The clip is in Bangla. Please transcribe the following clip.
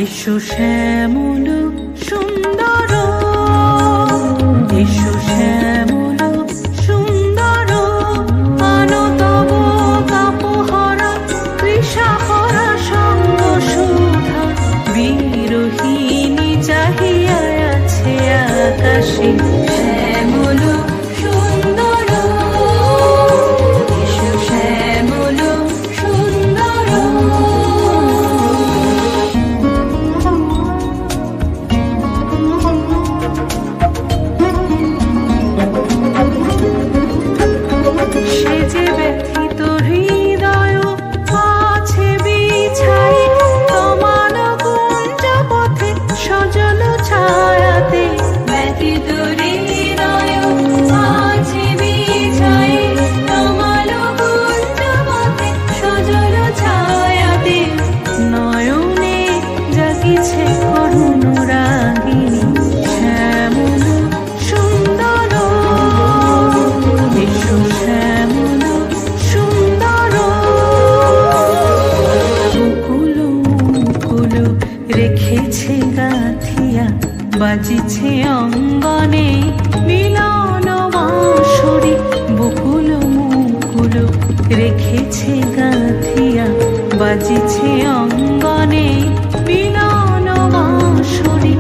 এসো শ্যামল সুন্দর, এসো শ্যামল সুন্দর, আনো তব তাপহরা তৃষাহরা সঙ্গ সুধা। বিরোহিণী চাহিয়া আছে আকাশে শ্যামল সুন্দর, এসো শ্যামল সুন্দর। সে যে ব্যথিত হৃদয় আছে বিছাই তোমার কুঞ্জ পথে সজল ছায়াতে। ব্যথিত হৃদয় আছে বিছাই তোমার কুঞ্জ পথে সজল ছায়াতে। নয়নে জাগিছে করুণ রাগিনী শ্যামল সুন্দর, এসো শ্যামল সুন্দর। মুকুল মুকুল রেখেছে গাথিয়া বাজিছে অঙ্গনে মিলন বাঁশরি। বকুল মুকুল রেখেছে গাথিয়া বাজিছে অঙ্গনে মিলন বাঁশরি।